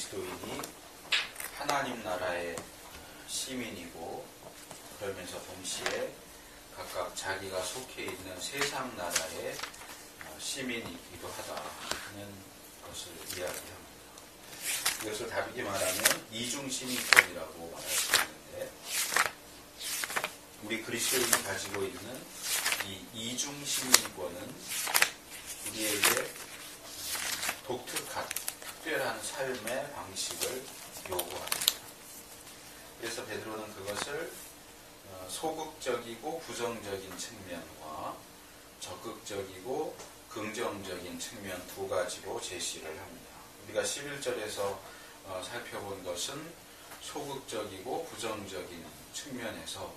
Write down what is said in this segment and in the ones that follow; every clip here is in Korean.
그리스도인이 하나님 나라의 시민이고 그러면서 동시에 각각 자기가 속해 있는 세상 나라의 시민이기도 하다는 것을 이야기합니다. 이것을 다르게 말하면 이중시민권이라고 말할 수 있는데, 우리 그리스도인이 가지고 있는 이 이중시민권은 우리에게 독특한 특별한 삶의 방식을 요구합니다. 그래서 베드로는 그것을 소극적이고 부정적인 측면과 적극적이고 긍정적인 측면 두 가지로 제시를 합니다. 우리가 11절에서 살펴본 것은 소극적이고 부정적인 측면에서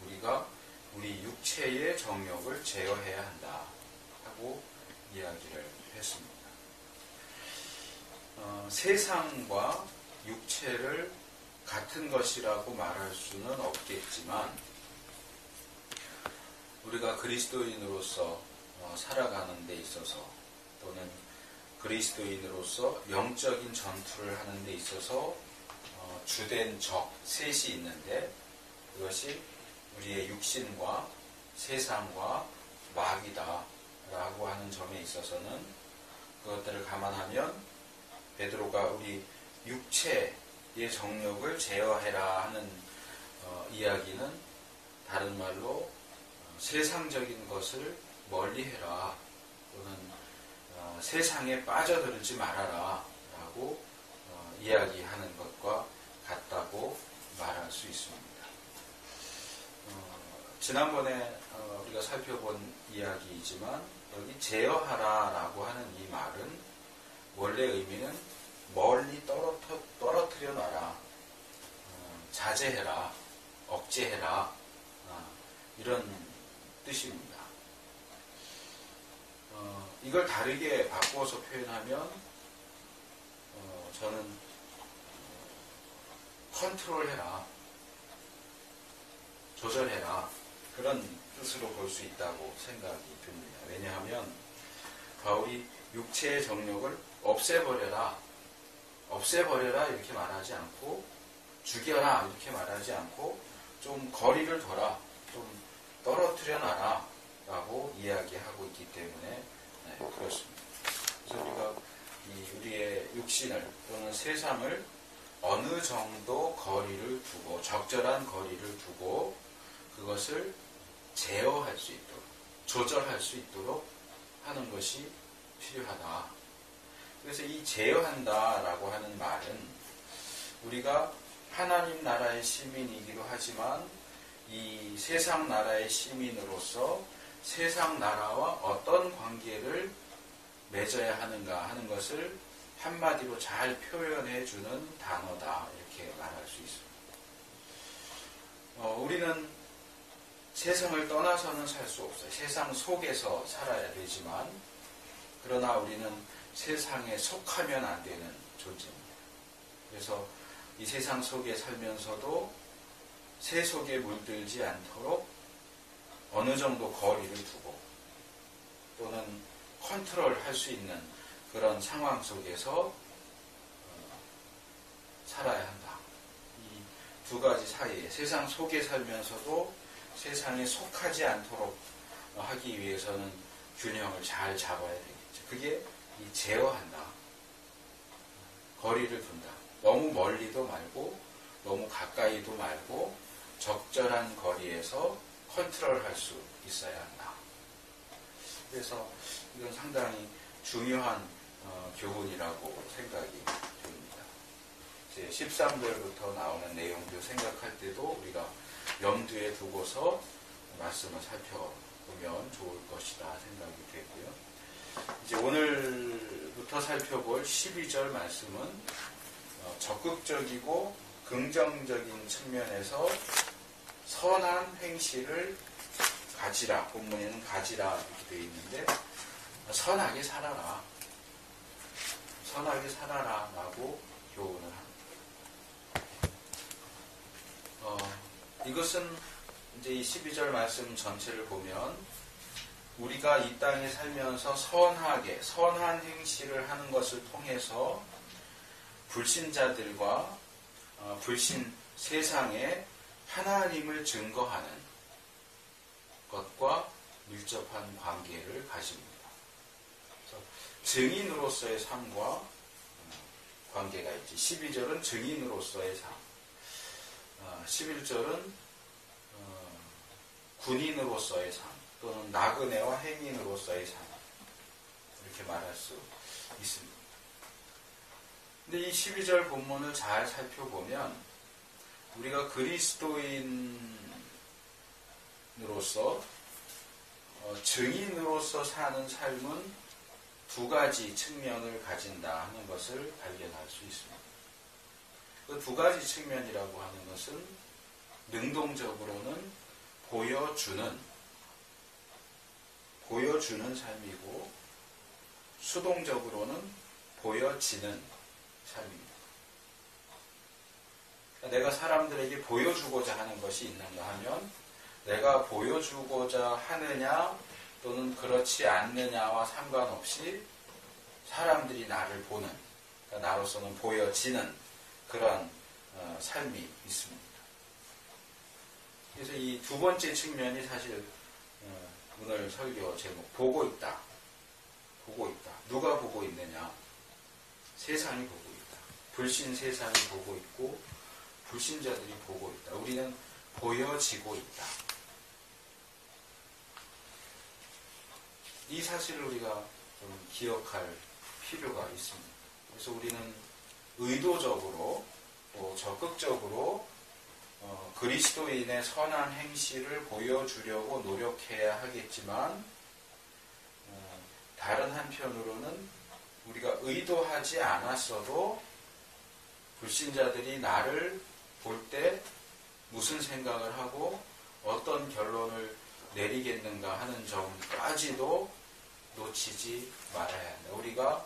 우리가 우리 육체의 정욕을 제어해야 한다 하고 이야기를 했습니다. 세상과 육체를 같은 것이라고 말할 수는 없겠지만 우리가 그리스도인으로서 살아가는 데 있어서 또는 그리스도인으로서 영적인 전투를 하는 데 있어서 주된 적 셋이 있는데, 그것이 우리의 육신과 세상과 마귀다 라고 하는 점에 있어서는 그것들을 감안하면 베드로가 우리 육체의 정욕을 제어해라 하는 이야기는 다른 말로 세상적인 것을 멀리해라 또는 세상에 빠져들지 말아라 라고 이야기하는 것과 같다고 말할 수 있습니다. 지난번에 우리가 살펴본 이야기이지만 여기 제어하라 라고 하는 이 말은 원래 의미는 멀리 떨어뜨려 놔라, 자제해라, 억제해라, 이런 뜻입니다. 이걸 다르게 바꾸어서 표현하면 저는 컨트롤해라, 조절해라, 그런 뜻으로 볼 수 있다고 생각이 듭니다. 왜냐하면 바울이 육체의 정욕을 없애버려라 이렇게 말하지 않고, 죽여라 이렇게 말하지 않고, 좀 거리를 둬라, 좀 떨어뜨려 놔라 라고 이야기하고 있기 때문에 그렇습니다. 그래서 우리가 우리의 육신을 또는 세상을 어느 정도 거리를 두고, 적절한 거리를 두고 그것을 제어할 수 있도록, 조절할 수 있도록 하는 것이 필요하다. 그래서 이 제어한다 라고 하는 말은 우리가 하나님 나라의 시민이기도 하지만 이 세상 나라의 시민으로서 세상 나라와 어떤 관계를 맺어야 하는가 하는 것을 한마디로 잘 표현해 주는 단어다 이렇게 말할 수 있습니다. 우리는 세상을 떠나서는 살 수 없어요. 세상 속에서 살아야 되지만, 그러나 우리는 세상에 속하면 안 되는 존재입니다. 그래서 이 세상 속에 살면서도 새 속에 물들지 않도록 어느 정도 거리를 두고 또는 컨트롤할 수 있는 그런 상황 속에서 살아야 한다. 이 두 가지 사이에 세상 속에 살면서도 세상에 속하지 않도록 하기 위해서는 균형을 잘 잡아야 되겠죠. 그게 이 제어한다. 거리를 둔다. 너무 멀리도 말고 너무 가까이도 말고 적절한 거리에서 컨트롤할 수 있어야 한다. 그래서 이건 상당히 중요한 교훈이라고 생각이 듭니다. 이제 13절부터 나오는 내용들 생각할 때도 우리가 염두에 두고서 말씀을 살펴보면 좋을 것이다 생각이 되고요. 이제 오늘부터 살펴볼 12절 말씀은 적극적이고 긍정적인 측면에서 선한 행실을 가지라, 본문에는 가지라 이렇게 되어 있는데, 선하게 살아라, 선하게 살아라 라고 교훈을 합니다. 이것은 이제 이 12절 말씀 전체를 보면 우리가 이 땅에 살면서 선한 행실을 하는 것을 통해서 불신자들과 불신 세상에 하나님을 증거하는 것과 밀접한 관계를 가집니다. 그래서 증인으로서의 삶과 관계가 있지. 12절은 증인으로서의 삶, 11절은 군인으로서의 삶, 또는 나그네와 행인으로서의 삶, 이렇게 말할 수 있습니다. 근데 이 12절 본문을 잘 살펴보면 우리가 그리스도인으로서 증인으로서 사는 삶은 두 가지 측면을 가진다 하는 것을 발견할 수 있습니다. 그 두 가지 측면이라고 하는 것은 능동적으로는 보여주는 삶이고, 수동적으로는 보여지는 삶입니다. 내가 사람들에게 보여주고자 하는 것이 있는가 하면, 내가 보여주고자 하느냐 또는 그렇지 않느냐와 상관없이 사람들이 나를 보는, 그러니까 나로서는 보여지는 그런 삶이 있습니다. 그래서 이 두 번째 측면이 사실 오늘 설교 제목, 보고 있다. 누가 보고 있느냐? 세상이 보고 있다. 불신 세상이 보고 있고 불신자들이 보고 있다. 우리는 보여지고 있다. 이 사실을 우리가 좀 기억할 필요가 있습니다. 그래서 우리는 의도적으로 또 적극적으로 그리스도인의 선한 행실을 보여주려고 노력해야 하겠지만, 다른 한편으로는 우리가 의도하지 않았어도 불신자들이 나를 볼 때 무슨 생각을 하고 어떤 결론을 내리겠는가 하는 점까지도 놓치지 말아야 한다. 우리가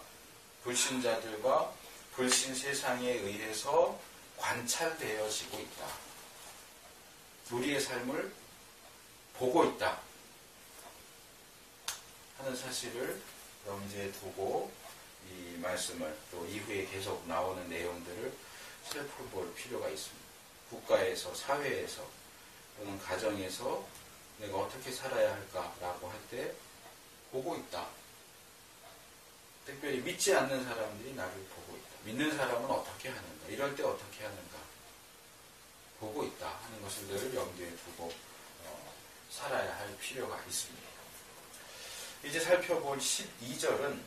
불신자들과 불신 세상에 의해서 관찰되어지고 있다. 우리의 삶을 보고 있다 하는 사실을 염두에 두고 이 말씀을, 또 이후에 계속 나오는 내용들을 살펴볼 필요가 있습니다. 국가에서, 사회에서, 또는 가정에서 내가 어떻게 살아야 할까라고 할 때 보고 있다. 특별히 믿지 않는 사람들이 나를 보고 있다. 믿는 사람은 어떻게 하는가? 이럴 때 어떻게 하는가? 보고 있다 하는 것을 늘 염두에 두고 살아야 할 필요가 있습니다. 이제 살펴볼 12절은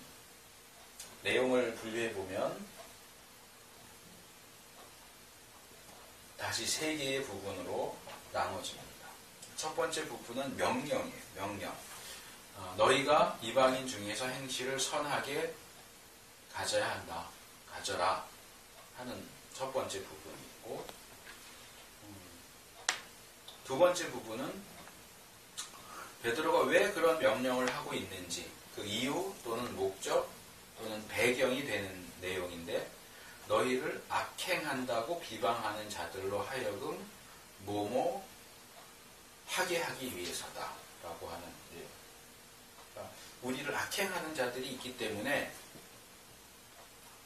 내용을 분류해보면 다시 세 개의 부분으로 나눠집니다. 첫 번째 부분은 명령이에요. 명령. 너희가 이방인 중에서 행실을 선하게 가져야 한다. 가져라 하는 첫 번째 부분이 있고, 두 번째 부분은 베드로가 왜 그런 명령을 하고 있는지, 그 이유 또는 목적 또는 배경이 되는 내용인데, 너희를 악행한다고 비방하는 자들로 하여금 뭐뭐 하게 하기 위해서다 라고 하는 내용. 그러니까 우리를 악행하는 자들이 있기 때문에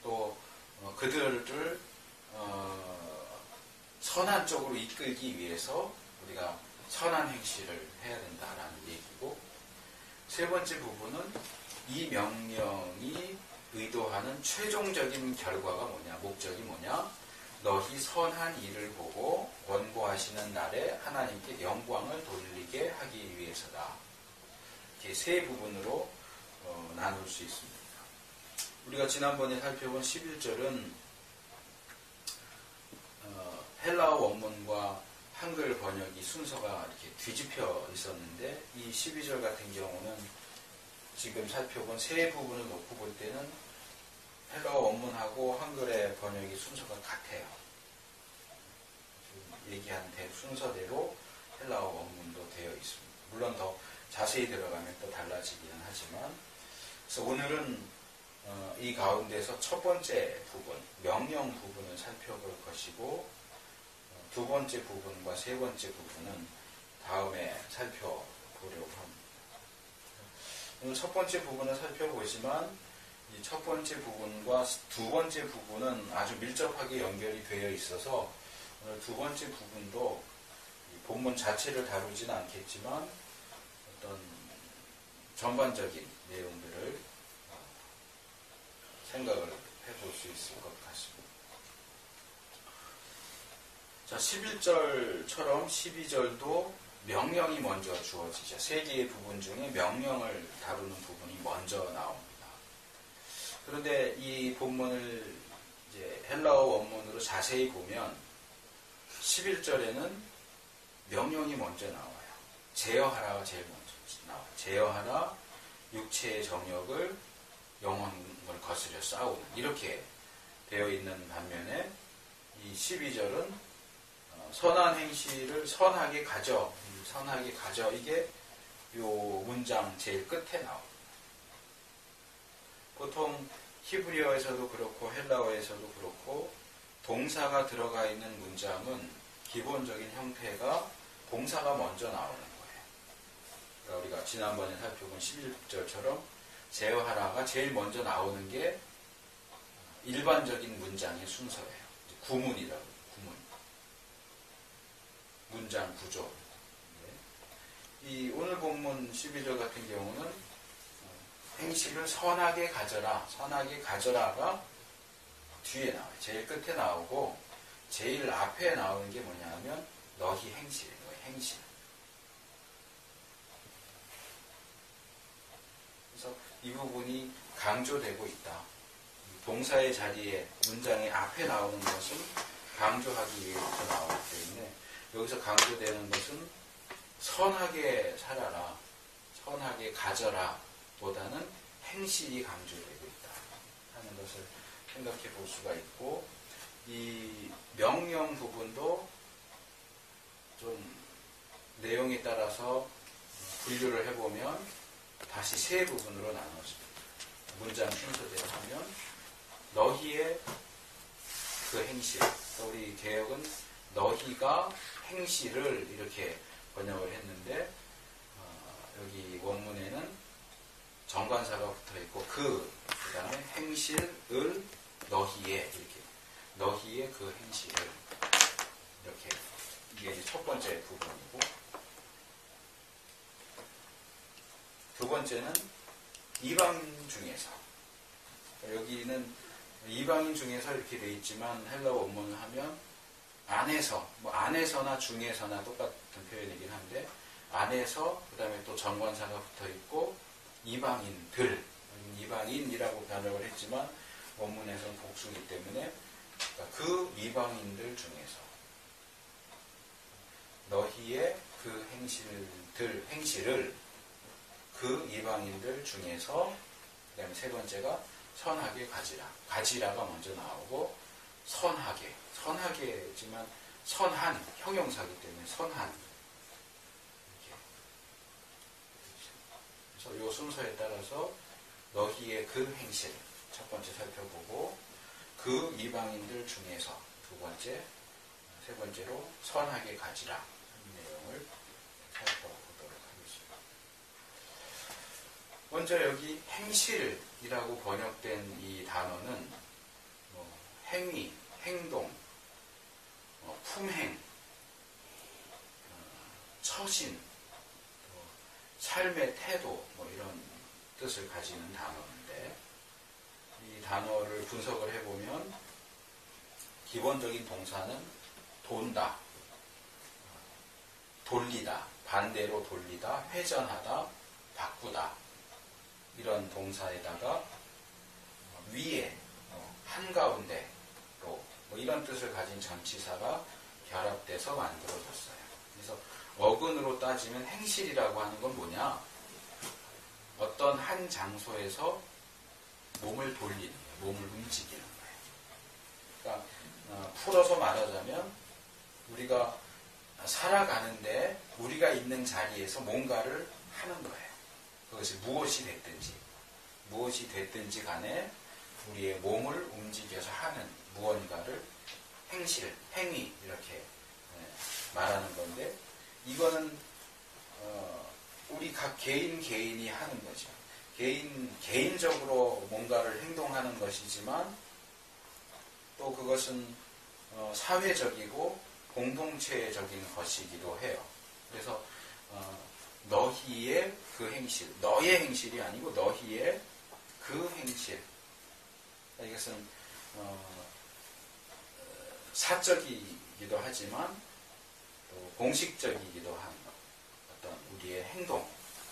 또 그들을 선한 쪽으로 이끌기 위해서 우리가 선한 행실을 해야 된다라는 얘기고, 세 번째 부분은 이 명령이 의도하는 최종적인 결과가 뭐냐, 목적이 뭐냐, 너희 선한 일을 보고 권고하시는 날에 하나님께 영광을 돌리게 하기 위해서다. 이렇게 세 부분으로 나눌 수 있습니다. 우리가 지난번에 살펴본 11절은 헬라어 원문과 한글 번역이 순서가 이렇게 뒤집혀 있었는데, 이 12절 같은 경우는 지금 살펴본 세 부분을 놓고 볼 때는 헬라어 원문하고 한글의 번역이 순서가 같아요. 지금 얘기한 순서대로 헬라어 원문도 되어 있습니다. 물론 더 자세히 들어가면 또 달라지기는 하지만, 그래서 오늘은 이 가운데서 첫 번째 부분, 명령 부분을 살펴볼 것이고, 두 번째 부분과 세 번째 부분은 다음에 살펴보려고 합니다. 오늘 첫 번째 부분을 살펴보지만, 이 이 첫 번째 부분과 두 번째 부분은 아주 밀접하게 연결이 되어 있어서 오늘 두 번째 부분도 본문 자체를 다루지는 않겠지만 어떤 전반적인 내용들을 생각을 해볼 수 있을 것 같습니다. 자, 11절처럼 12절도 명령이 먼저 주어지죠. 세 개의 부분 중에 명령을 다루는 부분이 먼저 나옵니다. 그런데 이 본문을 이제 헬라어 원문으로 자세히 보면 11절에는 명령이 먼저 나와요. 제어하라가 제일 먼저 나와요. 제어하라, 육체의 정욕을 영혼을 거스려 싸우는, 이렇게 되어 있는 반면에 이 12절은 선한 행실을 선하게 가져, 이게 요 문장 제일 끝에 나옵니다. 보통 히브리어에서도 그렇고 헬라어에서도 그렇고 동사가 들어가 있는 문장은 기본적인 형태가 동사가 먼저 나오는 거예요. 그러니까 우리가 지난번에 살펴본 11절처럼 제어하라가 제일 먼저 나오는 게 일반적인 문장의 순서예요. 구문이라고, 구문. 문장 구조. 이 오늘 본문 12절 같은 경우는 행실을 선하게 가져라가 뒤에 나와요. 제일 끝에 나오고 제일 앞에 나오는 게 뭐냐 하면 너희 행실. 그래서 이 부분이 강조되고 있다. 동사의 자리에 문장의 앞에 나오는 것은 강조하기 위해서 나오기 때문에 여기서 강조되는 것은 선하게 살아라, 선하게 가져라 보다는 행실이 강조되고 있다 하는 것을 생각해 볼 수가 있고, 이 명령 부분도 좀 내용에 따라서 분류를 해보면 다시 세 부분으로 나눠집니다. 문장 순서대로 하면 너희의 그 행실, 우리 개역은 너희가 행실을 이렇게 번역을 했는데 여기 원문에는 정관사가 붙어있고 그 다음에 행실을 너희의, 이렇게 너희의 그 행실을, 이렇게 이게 이제 첫 번째 부분이고, 두 번째는 이방인 중에서, 여기는 이방인 중에서 이렇게 되어 있지만 헬라어 원문을 하면 안에서, 뭐 안에서나 중에서나 똑같은 표현이긴 한데 안에서, 그 다음에 또 정관사가 붙어있고 이방인들, 이방인이라고 번역을 했지만 원문에서는 복수이기 때문에 그 이방인들 중에서 너희의 그 행실을 그 이방인들 중에서, 그 다음에 세 번째가 선하게 가지라가 먼저 나오고 선하게지만 선한, 형용사이기 때문에 선한, 그래서 이 순서에 따라서 너희의 그 행실 첫 번째 살펴보고 그 이방인들 중에서 두 번째, 세 번째로 선하게 가지라 하는 내용을 살펴보도록 하겠습니다. 먼저 여기 행실이라고 번역된 이 단어는 행위, 행동, 품행, 처신, 삶의 태도, 이런 뜻을 가지는 단어인데, 이 단어를 분석을 해보면 기본적인 동사는 돈다, 돌리다, 반대로 돌리다, 회전하다, 바꾸다, 이런 동사에다가 위에, 한가운데로, 이런 뜻을 가진 전치사가 결합돼서 만들어졌어요. 그래서 어근으로 따지면 행실이라고 하는 건 뭐냐? 어떤 한 장소에서 몸을 돌리는 거예요. 몸을 움직이는 거예요. 그러니까 풀어서 말하자면 우리가 살아가는데 우리가 있는 자리에서 뭔가를 하는 거예요. 그것이 무엇이 됐든지 간에 우리의 몸을 움직여서 하는 무언가를 행실, 행위 이렇게 말하는 건데, 이거는 우리 각 개인이 하는 거죠. 개인적으로 뭔가를 행동하는 것이지만 또 그것은 사회적이고 공동체적인 것이기도 해요. 그래서 너희의 그 행실, 너의 행실이 아니고 너희의 그 행실. 이것은 사적이기도 하지만 또 공식적이기도 한 어떤 우리의 행동,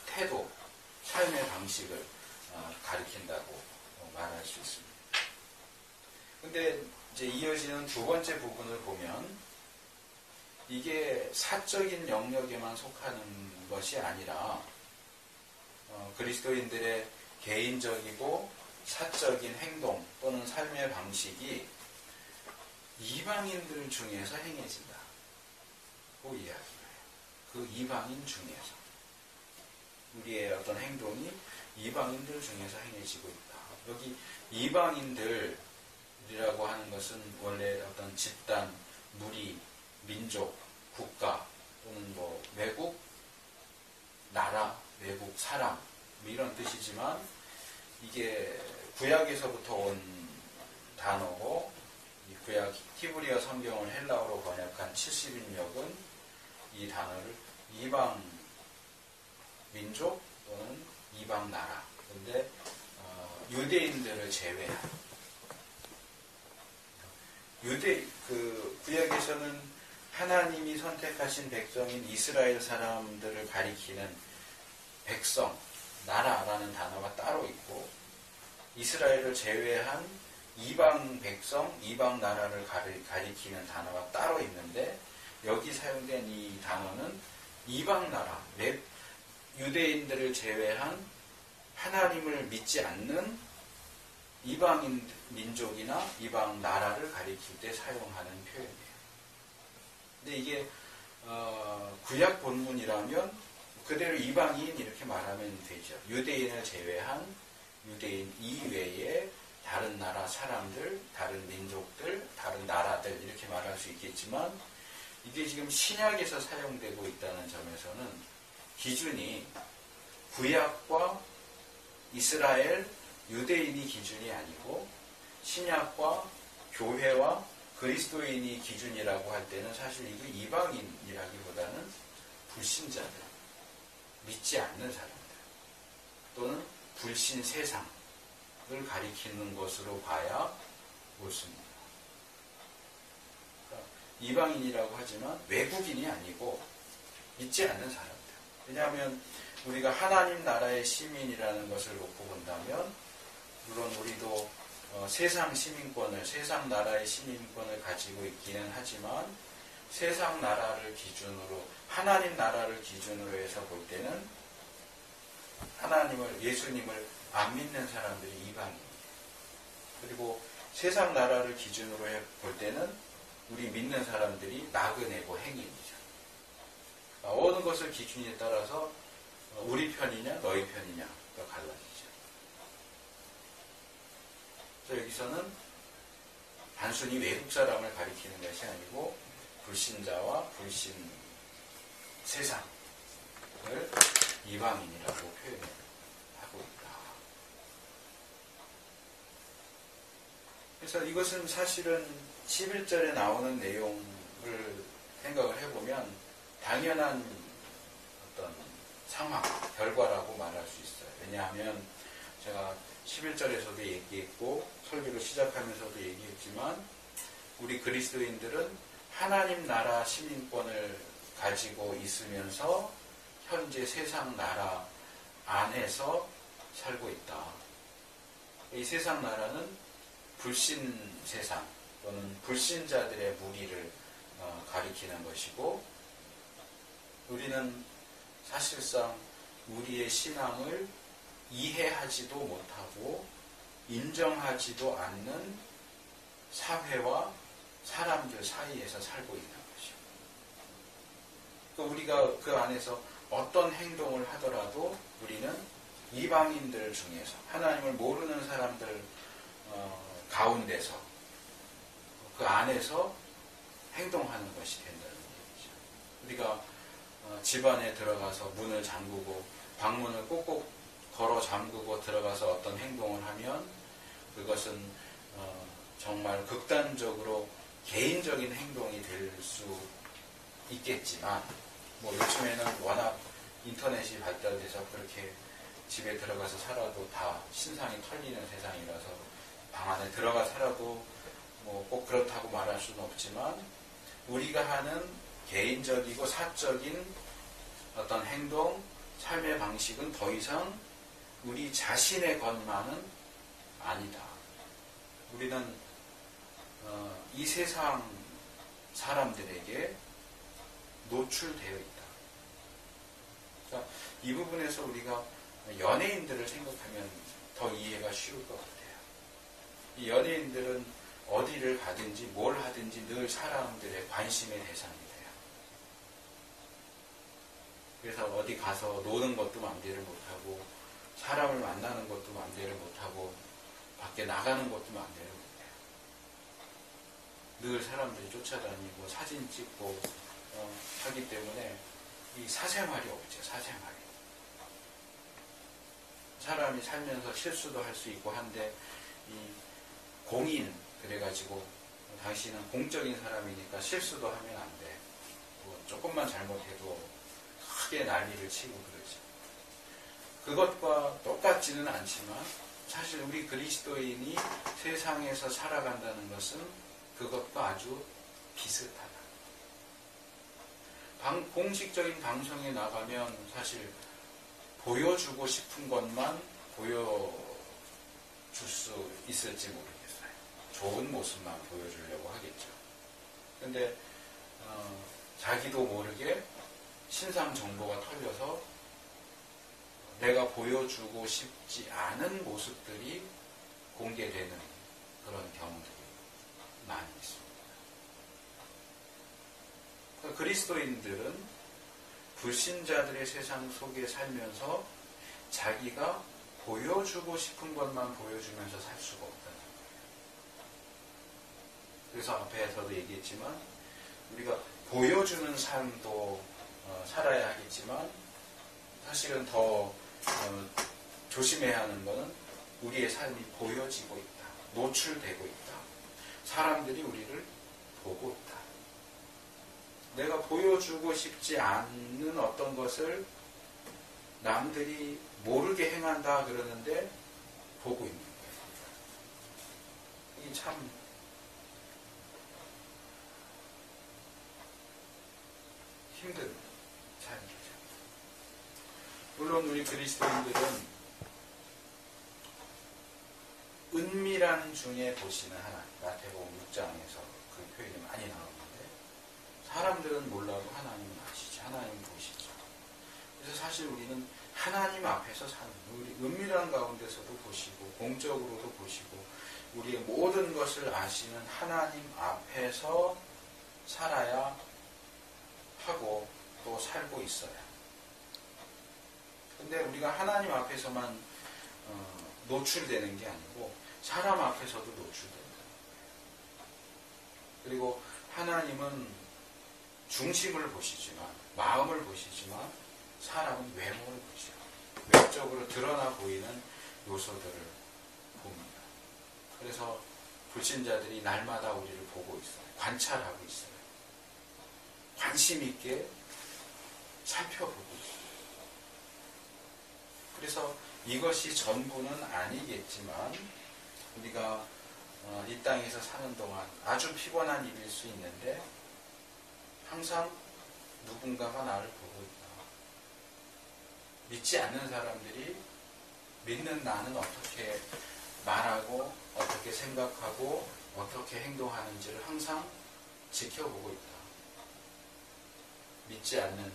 태도, 삶의 방식을 가리킨다고 말할 수 있습니다. 근데 이제 이어지는 두 번째 부분을 보면 이게 사적인 영역에만 속하는 것이 아니라 그리스도인들의 개인적이고 사적인 행동 또는 삶의 방식이 이방인들 중에서 행해진다. 그 이야기를 해요. 그 이방인 중에서. 우리의 어떤 행동이 이방인들 중에서 행해지고 있다. 여기 이방인들이라고 하는 것은 원래 어떤 집단, 무리, 민족, 국가 또는 뭐 외국, 나라, 외국, 사람 뭐 이런 뜻이지만 이게 구약에서부터 온 단어고 이 구약 히브리어 성경을 헬라어로 번역한 70인역은 이 단어를 이방 민족 또는 이방 나라 그런데 유대인들을 제외한 그 구약에서는 하나님이 선택하신 백성인 이스라엘 사람들을 가리키는 백성, 나라라는 단어가 따로 있고 이스라엘을 제외한 이방 백성, 이방 나라를 가리키는 단어가 따로 있는데 여기 사용된 이 단어는 이방 나라, 유대인들을 제외한 하나님을 믿지 않는 이방인 민족이나 이방 나라를 가리킬 때 사용하는 표현이에요. 근데 이게 구약 본문이라면 그대로 이방인 이렇게 말하면 되죠. 유대인을 제외한 유대인 이외의 다른 나라 사람들, 다른 민족들, 다른 나라들 이렇게 말할 수 있겠지만 이게 지금 신약에서 사용되고 있다는 점에서는 기준이 구약과 이스라엘, 유대인이 기준이 아니고 신약과 교회와 그리스도인이 기준이라고 할 때는 사실 이게 이방인이라기보다는 불신자들, 믿지 않는 사람들 또는 불신 세상을 가리키는 것으로 봐야 옳습니다. 그러니까 이방인이라고 하지만 외국인이 아니고 믿지 않는 사람들. 왜냐하면 우리가 하나님 나라의 시민이라는 것을 놓고 본다면 물론 우리도 세상 시민권을, 세상 나라의 시민권을 가지고 있기는 하지만 세상 나라를 기준으로, 하나님 나라를 기준으로 해서 볼 때는 하나님을, 예수님을 안 믿는 사람들이 이방인이에요. 그리고 세상 나라를 기준으로 볼 때는 우리 믿는 사람들이 나그네고 행인이죠. 어느 것을 기준에 따라서 우리 편이냐 너희 편이냐가 갈라지죠. 그래서 여기서는 단순히 외국 사람을 가리키는 것이 아니고 불신자와 불신 세상을 이방인이라고 표현하고 있다. 그래서 이것은 사실은 11절에 나오는 내용을 생각을 해보면 당연한 어떤 상황, 결과라고 말할 수 있어요. 왜냐하면 제가 11절에서도 얘기했고 설교를 시작하면서도 얘기했지만 우리 그리스도인들은 하나님 나라 시민권을 가지고 있으면서 현재 세상 나라 안에서 살고 있다. 이 세상 나라는 불신 세상 또는 불신자들의 무리를 가리키는 것이고 우리는 사실상 우리의 신앙을 이해하지도 못하고 인정하지도 않는 사회와 사람들 사이에서 살고 있는 것이죠. 우리가 그 안에서 어떤 행동을 하더라도 우리는 이방인들 중에서 하나님을 모르는 사람들 가운데서 그 안에서 행동하는 것이 된다는 얘기죠. 우리가 집 안에 들어가서 문을 잠그고 방문을 꼭꼭 걸어 잠그고 들어가서 어떤 행동을 하면 그것은 정말 극단적으로 개인적인 행동이 될 수 있겠지만, 뭐 요즘에는 워낙 인터넷이 발달돼서 그렇게 집에 들어가서 살아도 다 신상이 털리는 세상이라서 방 안에 들어가 살아도 뭐 꼭 그렇다고 말할 수는 없지만, 우리가 하는 개인적이고 사적인 어떤 행동, 삶의 방식은 더 이상 우리 자신의 것만은 아니다. 우리는 이 세상 사람들에게 노출되어 있다. 그러니까 이 부분에서 우리가 연예인들을 생각하면 더 이해가 쉬울 것 같아요. 이 연예인들은 어디를 가든지 뭘 하든지 늘 사람들의 관심의 대상이 돼요. 그래서 어디 가서 노는 것도 맘대로 못하고, 사람을 만나는 것도 맘대로 못하고, 밖에 나가는 것도 맘대로 못해요. 늘 사람들이 쫓아다니고 사진 찍고 하기 때문에 이 사생활이 없죠. 사생활이. 사람이 살면서 실수도 할 수 있고 한데, 이 공인 그래가지고 당신은 공적인 사람이니까 실수도 하면 안 돼. 뭐 조금만 잘못해도 크게 난리를 치고 그러죠. 그것과 똑같지는 않지만 사실 우리 그리스도인이 세상에서 살아간다는 것은 그것과 아주 비슷하다. 공식적인 방송에 나가면 사실 보여주고 싶은 것만 보여줄 수 있을지 모르겠어요. 좋은 모습만 보여주려고 하겠죠. 근데 자기도 모르게 신상 정보가 털려서 내가 보여주고 싶지 않은 모습들이 공개되는 그런 경우들이 많이 있습니다. 그러니까 그리스도인들은 불신자들의 세상 속에 살면서 자기가 보여주고 싶은 것만 보여주면서 살 수가 없다는 거예요. 그래서 앞에서도 얘기했지만 우리가 보여주는 삶도 살아야 하겠지만, 사실은 더 조심해야 하는 것은 우리의 삶이 보여지고 있다. 노출되고 있다. 사람들이 우리를 보고 있다. 내가 보여주고 싶지 않는 어떤 것을 남들이 모르게 행한다 그러는데 보고 있는 거예요. 이게 참 힘든 삶이죠. 물론 우리 그리스도인들은 은밀한 중에 보시는 하나님, 마태복음 6장에서 그 표현이 많이 나오는데, 사람들은 몰라도 하나님은 아시죠. 하나님은 보시죠. 그래서 사실 우리는 하나님 앞에서 사는, 우리 은밀한 가운데서도 보시고 공적으로도 보시고 우리의 모든 것을 아시는 하나님 앞에서 살아야 하고 또 살고 있어요. 근데 우리가 하나님 앞에서만 노출되는 게 아니고 사람 앞에서도 노출된다. 그리고 하나님은 중심을 보시지만, 마음을 보시지만 사람은 외모를 보죠. 외적으로 드러나 보이는 요소들을 봅니다. 그래서 불신자들이 날마다 우리를 보고 있어요. 관찰하고 있어요. 관심 있게 살펴보고 있어요. 그래서 이것이 전부는 아니겠지만 우리가 이 땅에서 사는 동안 아주 피곤한 일일 수 있는데 항상 누군가가 나를 보고 있다. 믿지 않는 사람들이 믿는 나는 어떻게 말하고 어떻게 생각하고 어떻게 행동하는지를 항상 지켜보고 있다. 믿지 않는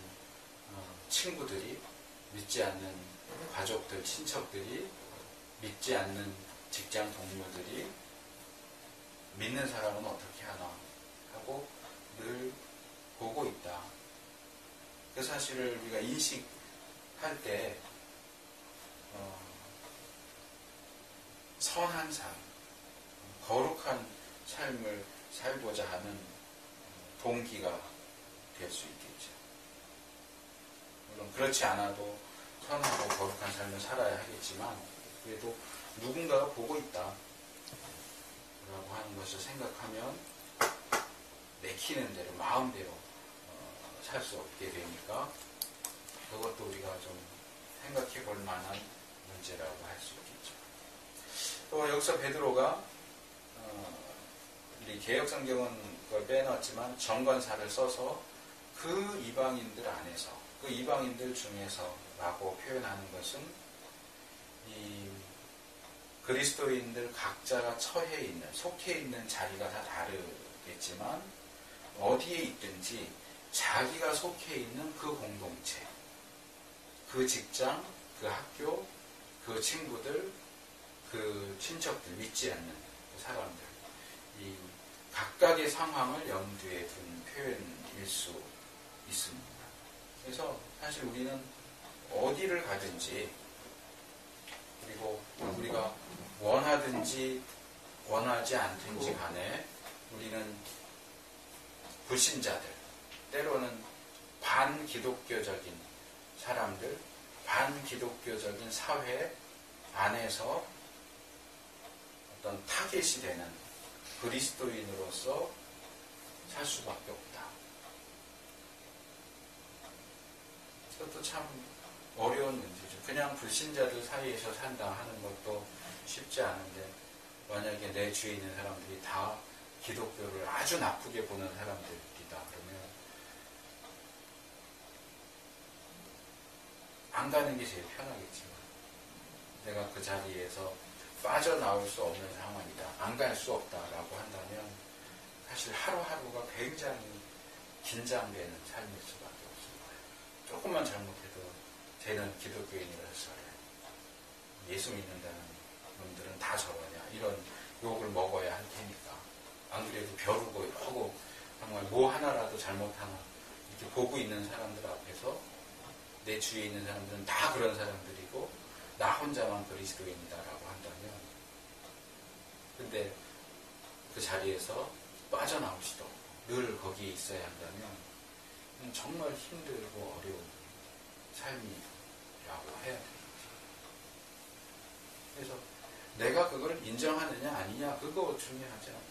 친구들이, 믿지 않는 가족들, 친척들이, 믿지 않는 직장 동료들이 믿는 사람은 어떻게 하나 하고 늘 보고 있다. 그 사실을 우리가 인식할 때 선한 삶, 거룩한 삶을 살고자 하는 동기가 될 수 있겠죠. 물론 그렇지 않아도 선하고 거룩한 삶을 살아야 하겠지만 그래도 누군가가 보고 있다 라고 하는 것을 생각하면 내키는 대로 마음대로 살 수 없게 되니까 그것도 우리가 좀 생각해 볼 만한 문제라고 할 수 있겠죠. 또 여기서 베드로가 우리 개역성경은 그걸 빼놨지만 정관사를 써서 그 이방인들 안에서 그 이방인들 중에서 라고 표현하는 것은 이 그리스도인들 각자가 처해 있는 속해 있는 자리가 다 다르겠지만 어디에 있든지 자기가 속해 있는 그 공동체 그 직장, 그 학교, 그 친구들, 그 친척들, 믿지 않는 그 사람들, 이 각각의 상황을 염두에 둔 표현일 수 있습니다. 그래서 사실 우리는 어디를 가든지 그리고 우리가 원하든지 원하지 않든지 간에 우리는 불신자들, 때로는 반기독교적인 사람들, 반기독교적인 사회 안에서 어떤 타겟이 되는 그리스도인으로서 살 수밖에 없다. 그것도 참 어려운 문제죠. 그냥 불신자들 사이에서 산다 하는 것도 쉽지 않은데 만약에 내 주위에 있는 사람들이 다 기독교를 아주 나쁘게 보는 사람들이다 그러면 안 가는 게 제일 편하겠지만 내가 그 자리에서 빠져나올 수 없는 상황이다. 안 갈 수 없다라고 한다면 사실 하루하루가 굉장히 긴장되는 삶일 수밖에 없습니다. 조금만 잘못해도 쟤는 기독교인이라서 저래. 예수 믿는다는 놈들은 다 저러냐. 이런 욕을 먹어야 할 테니까. 안 그래도 벼르고 하고 정말 뭐 하나라도 잘못하나 이렇게 보고 있는 사람들 앞에서 내 주위에 있는 사람들은 다 그런 사람들이고 나 혼자만 그리스도인이다라고 한다면 근데 그 자리에서 빠져나올 수도 없고 늘 거기에 있어야 한다면 정말 힘들고 어려운 삶이라고 해야 되겠죠. 그래서 내가 그걸 인정하느냐 아니냐 그거 중요하지 않아요.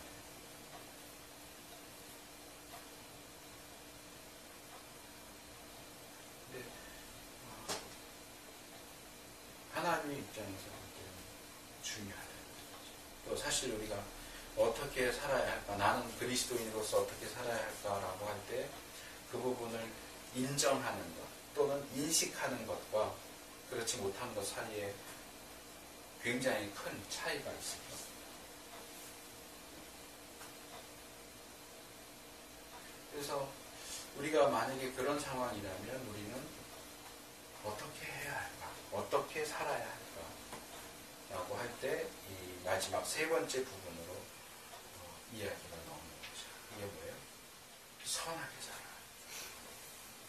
근데 하나님의 입장에서 볼 때는 중요하다는 거죠. 또 사실 우리가 어떻게 살아야 할까? 나는 그리스도인으로서 어떻게 살아야 할까라고 할 때 그 부분을 인정하는 것 또는 인식하는 것과 그렇지 못한 것 사이에 굉장히 큰 차이가 있습니다. 그래서 우리가 만약에 그런 상황이라면 우리는 어떻게 해야 할까? 어떻게 살아야 할까? 라고 할 때 이 마지막 세 번째 부분으로 이야기가 나오는 거죠. 이게 뭐예요? 선하게 살아라.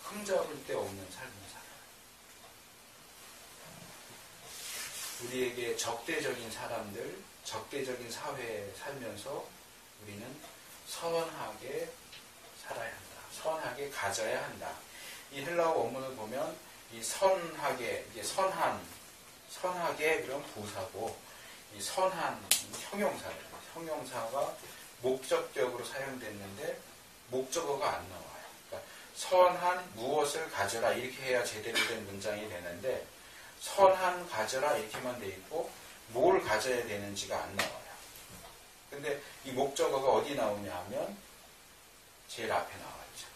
흠잡을 데 없는 삶을 살아라. 우리에게 적대적인 사람들, 적대적인 사회에 살면서 우리는 선하게 살아야 한다. 선하게 가져야 한다. 이 헬라어 원문을 보면 이 선하게, 이게 선하게 그런 부사고 이 선한 형용사가 목적격으로 사용됐는데 목적어가 안 나와요. 그러니까 선한 무엇을 가져라 이렇게 해야 제대로 된 문장이 되는데 선한 가져라 이렇게만 돼 있고 뭘 가져야 되는지가 안 나와요. 근데 이 목적어가 어디 나오냐 하면 제일 앞에 나와있죠.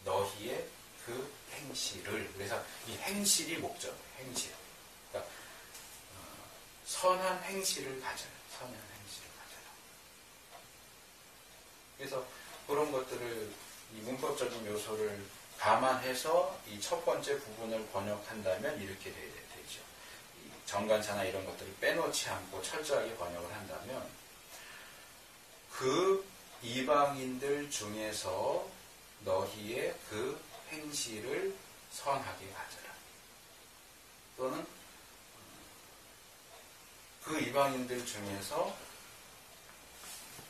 너희의 그 행실을. 그래서 이 행실이 목적어예요. 행실. 그러니까 선한 행실을 가져라. 선한 행실을 가져라. 그래서 그런 것들을 이 문법적인 요소를 감안해서 이 첫 번째 부분을 번역한다면 이렇게 되죠. 이 정관사나 이런 것들을 빼놓지 않고 철저하게 번역을 한다면 그 이방인들 중에서 너희의 그 행실을 선하게 가져라. 또는 그 이방인들 중에서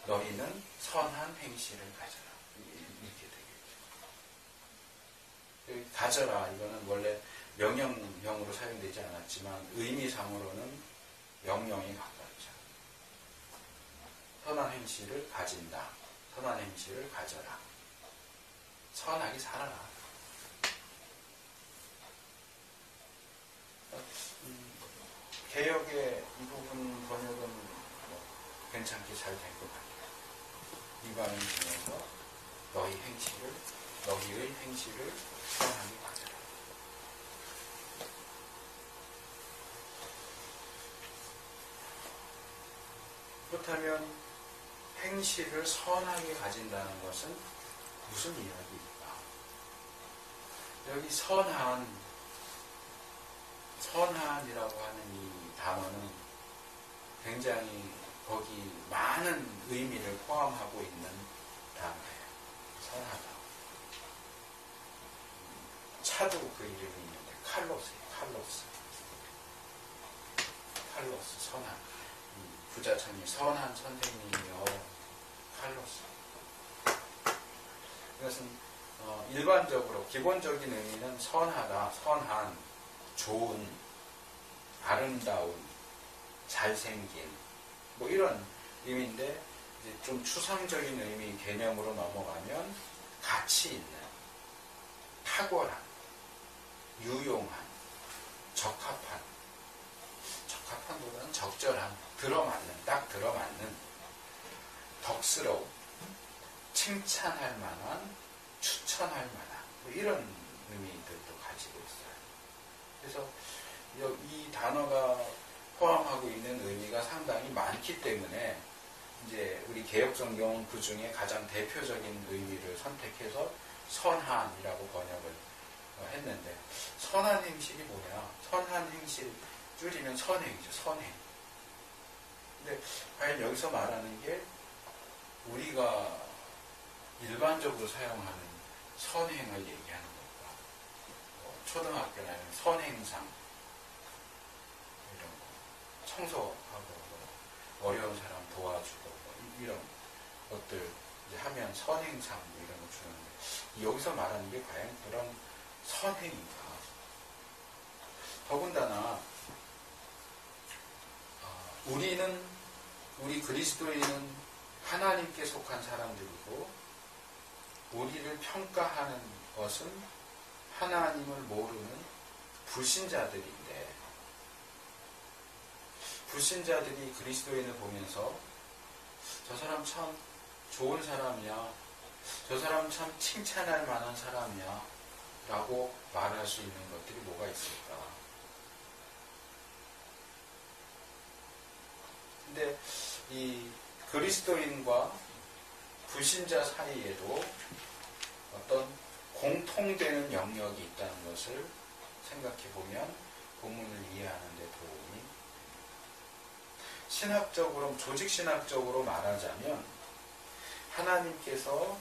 너희는 선한 행실을 가져라. 이렇게 되겠죠. 가져라 이거는 원래 명령형으로 사용되지 않았지만 의미상으로는 명령에 가깝죠. 선한 행실을 가진다. 선한 행실을 가져라. 선하게 살아라. 개역의 이 부분 번역은 괜찮게 잘 된 것 같아요. 이방인 중에서 너희의 행실을 선하게 가져라. 그렇다면 행실을 선하게 가진다는 것은 무슨 이야기일까? 여기 선한이라고 하는 이 단어는 굉장히 거기 많은 의미를 포함하고 있는 단어예요. 선하다. 차도 그 이름이 있는데 칼로스예요. 칼로스 선한. 부자천이 선한 선생님이요. 칼로스. 이것은 일반적으로 기본적인 의미는 선하다, 선한, 좋은, 아름다운, 잘생긴 뭐 이런 의미인데 이제 좀 추상적인 의미 개념으로 넘어가면 가치 있는, 탁월한, 유용한, 적합한보다는 적절한, 딱 들어맞는, 덕스러운, 칭찬할 만한, 추천할 만한 뭐 이런 의미들도 가지고 있어요. 그래서 이 단어가 포함하고 있는 의미가 상당히 많기 때문에 이제 우리 개역성경은 그 중에 가장 대표적인 의미를 선택해서 선한이라고 번역을 했는데, 선한 행실이 뭐냐? 선한 행실 줄이면 선행이죠. 선행. 근데 과연 여기서 말하는 게 우리가 일반적으로 사용하는 선행을 얘기하는 것과 초등학교나 선행상 이런 거, 청소하고 어려운 사람 도와주고 이런 것들 이제 하면 선행상 이런 거 주는데, 여기서 말하는 게 과연 그런 선행인가? 더군다나 우리 그리스도인은 하나님께 속한 사람들이고, 우리를 평가하는 것은 하나님을 모르는 불신자들인데, 불신자들이 그리스도인을 보면서 저 사람 참 좋은 사람이야, 저 사람 참 칭찬할 만한 사람이야 라고 말할 수 있는 것들이 뭐가 있을까? 근데 이 그리스도인과 불신자 사이에도 어떤 공통되는 영역이 있다는 것을 생각해 보면 본문을 이해하는 데 도움이, 신학적으로, 조직신학적으로 말하자면 하나님께서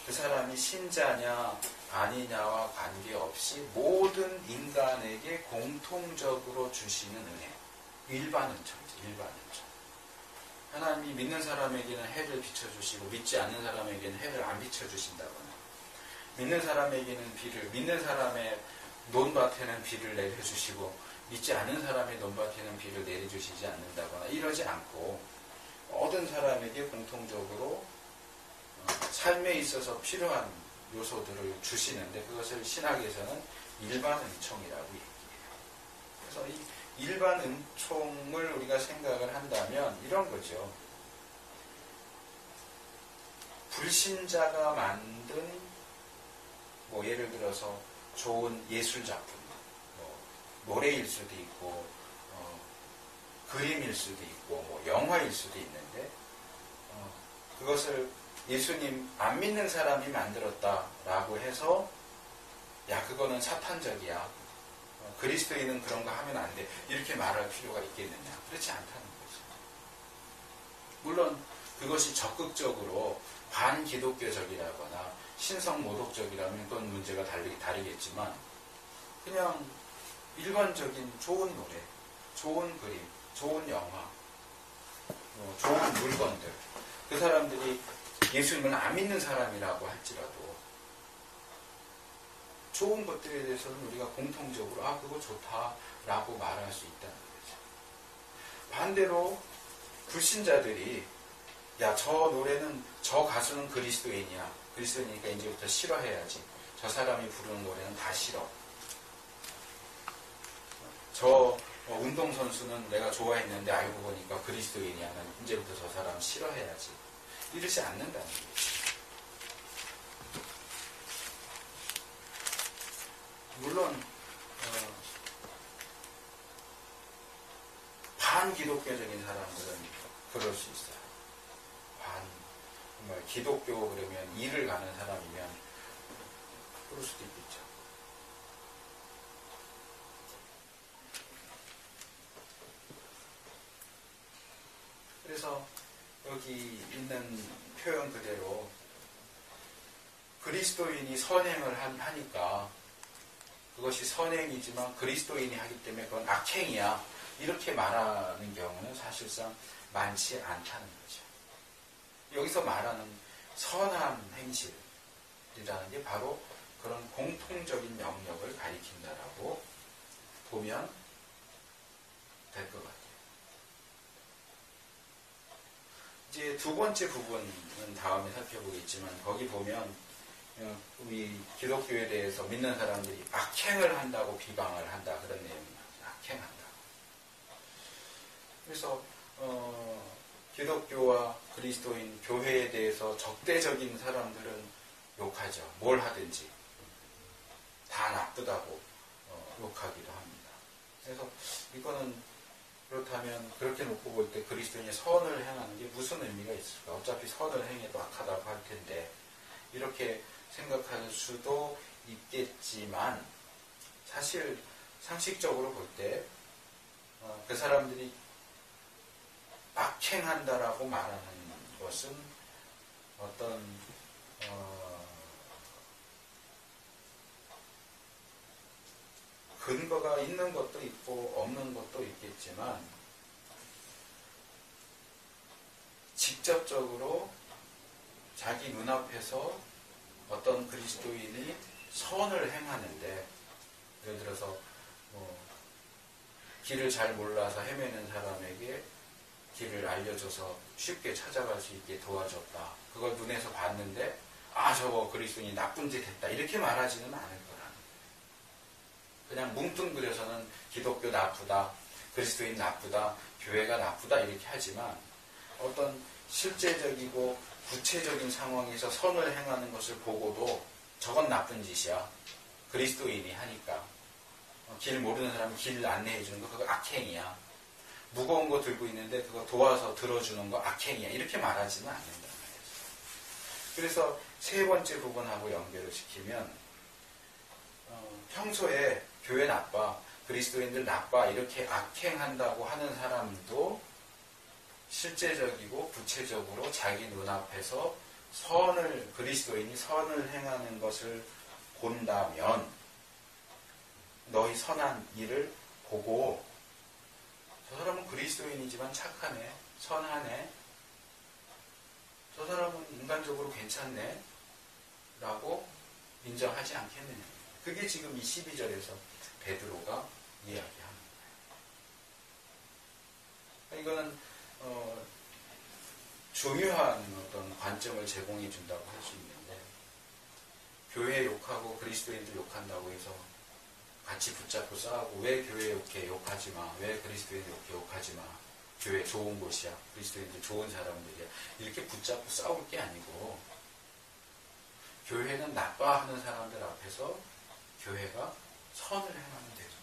그 사람이 신자냐 아니냐와 관계없이 모든 인간에게 공통적으로 주시는 은혜, 일반은총이죠. 일반은총. 하나님이 믿는 사람에게는 해를 비춰주시고 믿지 않는 사람에게는 해를 안 비춰주신다거나, 믿는 사람에게는 비를, 믿는 사람의 논밭에는 비를 내려주시고 믿지 않는 사람의 논밭에는 비를 내려주시지 않는다거나 이러지 않고, 모든 사람에게 공통적으로 삶에 있어서 필요한 요소들을 주시는데, 그것을 신학에서는 일반은총이라고 얘기해요. 그래서 이 일반 은총을 우리가 생각을 한다면 이런 거죠. 불신자가 만든 뭐 예를 들어서 좋은 예술작품, 노래일 수도 있고 그림일 수도 있고 뭐 영화일 수도 있는데, 그것을 예수님 안 믿는 사람이 만들었다라고 해서 야 그거는 사탄적이야, 그리스도인은 그런 거 하면 안 돼, 이렇게 말할 필요가 있겠느냐? 그렇지 않다는 거죠. 물론 그것이 적극적으로 반기독교적이라거나 신성모독적이라면 그건 문제가 다르겠지만, 그냥 일반적인 좋은 노래, 좋은 그림, 좋은 영화, 좋은 물건들, 그 사람들이 예수님을 안 믿는 사람이라고 할지라도 좋은 것들에 대해서는 우리가 공통적으로 그거 좋다라고 말할 수 있다는 거죠. 반대로 불신자들이 저 노래는, 저 가수는 그리스도인이야. 그리스도인이니까 이제부터 싫어해야지. 저 사람이 부르는 노래는 다 싫어. 저 운동선수는 내가 좋아했는데 알고 보니까 그리스도인이야. 난 이제부터 저 사람 싫어해야지. 이러지 않는다는 거죠. 물론 반기독교적인 사람들은 그럴 수 있어요. 정말 기독교 그러면 일을 가는 사람이면 그럴 수도 있겠죠. 그래서 여기 있는 표현 그대로 그리스도인이 선행을 하니까 그것이 선행이지만 그리스도인이 하기 때문에 그건 악행이야. 이렇게 말하는 경우는 사실상 많지 않다는 거죠. 여기서 말하는 선한 행실이라는 게 바로 그런 공통적인 영역을 가리킨다라고 보면 될 것 같아요. 이제 두 번째 부분은 다음에 살펴보겠지만 거기 보면 우리 기독교에 대해서 믿는 사람들이 악행을 한다고 비방을 한다 그런 내용입니다. 악행한다. 그래서 기독교와 그리스도인 교회에 대해서 적대적인 사람들은 욕하죠. 뭘 하든지 다 나쁘다고 욕하기도 합니다. 그래서 이거는 그렇다면 그렇게 놓고 볼 때 그리스도인의 선을 행하는 게 무슨 의미가 있을까? 어차피 선을 행해도 악하다고 할 텐데 이렇게 생각할 수도 있겠지만 사실 상식적으로 볼 때 그 사람들이 악행한다라고 말하는 것은 어떤 근거가 있는 것도 있고 없는 것도 있겠지만 직접적으로 자기 눈앞에서 어떤 그리스도인이 선을 행하는데 예를 들어서 길을 잘 몰라서 헤매는 사람에게 길을 알려줘서 쉽게 찾아갈 수 있게 도와줬다. 그걸 눈에서 봤는데 저거 그리스도인이 나쁜 짓 했다. 이렇게 말하지는 않을 거라는 거예요. 그냥 뭉뚱그려서는 기독교 나쁘다. 그리스도인 나쁘다. 교회가 나쁘다. 이렇게 하지만 어떤 실제적이고 구체적인 상황에서 선을 행하는 것을 보고도 저건 나쁜 짓이야. 그리스도인이 하니까. 길 모르는 사람이 길 안내해 주는 거 그거 악행이야. 무거운 거 들고 있는데 그거 도와서 들어주는 거 악행이야. 이렇게 말하지는 않는단 말이에요. 그래서 세 번째 부분하고 연결을 시키면 평소에 교회 나빠, 그리스도인들 나빠 이렇게 악행한다고 하는 사람도 실제적이고 구체적으로 자기 눈앞에서 그리스도인이 선을 행하는 것을 본다면 너희 선한 일을 보고 저 사람은 그리스도인이지만 착하네, 선하네, 저 사람은 인간적으로 괜찮네 라고 인정하지 않겠느냐. 그게 지금 이 12절에서 베드로가 이야기합니다. 이거는 중요한 어떤 관점을 제공해 준다고 할 수 있는데 교회 욕하고 그리스도인들 욕한다고 해서 같이 붙잡고 싸우고 왜 교회 욕하지 마, 왜 그리스도인들 욕하지 마, 교회 좋은 곳이야, 그리스도인들 좋은 사람들이야 이렇게 붙잡고 싸울 게 아니고 교회는 나빠하는 사람들 앞에서 교회가 선을 행하면 되죠.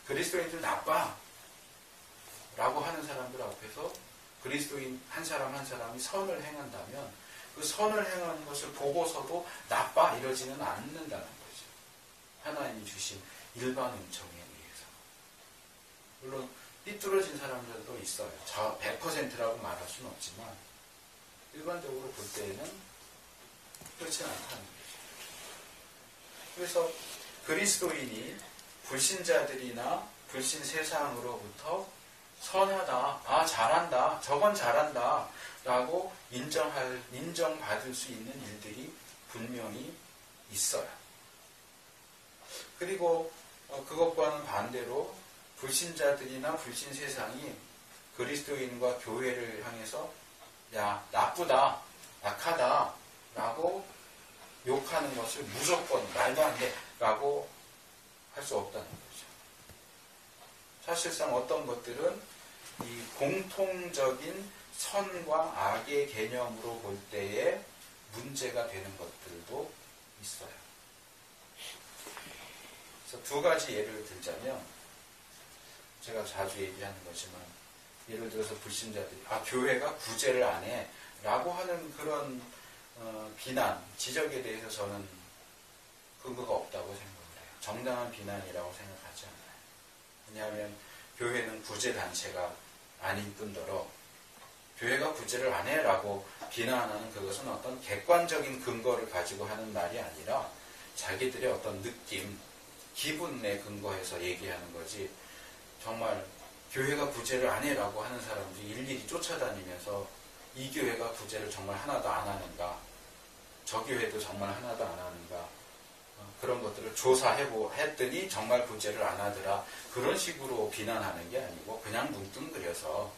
그리스도인들 나빠 라고 하는 사람들 앞에서 그리스도인 한 사람 한 사람이 선을 행한다면 그 선을 행하는 것을 보고서도 나빠 이러지는 않는다는 거죠. 하나님이 주신 일반 은총에 의해서. 물론 삐뚤어진 사람들도 있어요. 저 100%라고 말할 수는 없지만 일반적으로 볼 때에는 그렇지는 않다는 거죠. 그래서 그리스도인이 불신자들이나 불신 세상으로부터 선하다, 잘한다, 저건 잘한다 라고 인정받을 수 있는 일들이 분명히 있어요. 그리고 그것과는 반대로 불신자들이나 불신 세상이 그리스도인과 교회를 향해서 야, 나쁘다, 약하다 라고 욕하는 것을 무조건 말도 안 돼 라고 할 수 없다는 거죠. 사실상 어떤 것들은 이 공통적인 선과 악의 개념으로 볼 때에 문제가 되는 것들도 있어요. 그래서 두 가지 예를 들자면, 제가 자주 얘기하는 거지만, 예를 들어서 불신자들이 교회가 구제를 안 해 라고 하는 그런 비난, 지적에 대해서 저는 근거가 없다고 생각을 해요. 정당한 비난이라고 생각하지 않아요. 왜냐하면 교회는 구제단체가 아닌 뿐더러 교회가 구제를 안 해라고 비난하는 그것은 어떤 객관적인 근거를 가지고 하는 말이 아니라 자기들의 어떤 느낌, 기분에 근거해서 얘기하는 거지, 정말 교회가 구제를 안 해라고 하는 사람들이 일일이 쫓아다니면서 이 교회가 구제를 정말 하나도 안 하는가, 저 교회도 정말 하나도 안 하는가, 그런 것들을 조사했더니 정말 구제를 안 하더라, 그런 식으로 비난하는 게 아니고 그냥 뭉뚱그려서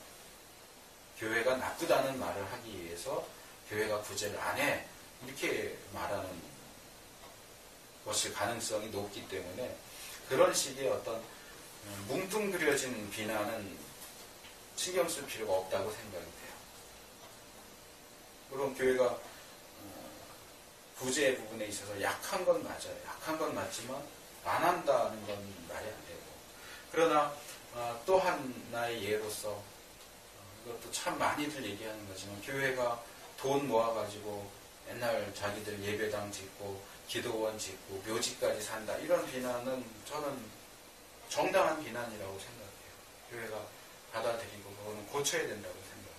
교회가 나쁘다는 말을 하기 위해서 교회가 구제를 안 해 이렇게 말하는 것일 가능성이 높기 때문에 그런 식의 어떤 뭉뚱그려진 비난은 신경 쓸 필요가 없다고 생각이 돼요. 물론 교회가 구제 부분에 있어서 약한 건 맞아요. 약한 건 맞지만 안 한다는 건 말이 안 되고, 그러나 또 하나의 예로서 이것도 참 많이들 얘기하는 거지만, 교회가 돈 모아가지고 옛날 자기들 예배당 짓고 기도원 짓고 묘지까지 산다, 이런 비난은 저는 정당한 비난이라고 생각해요. 교회가 받아들이고 그거는 고쳐야 된다고 생각해요.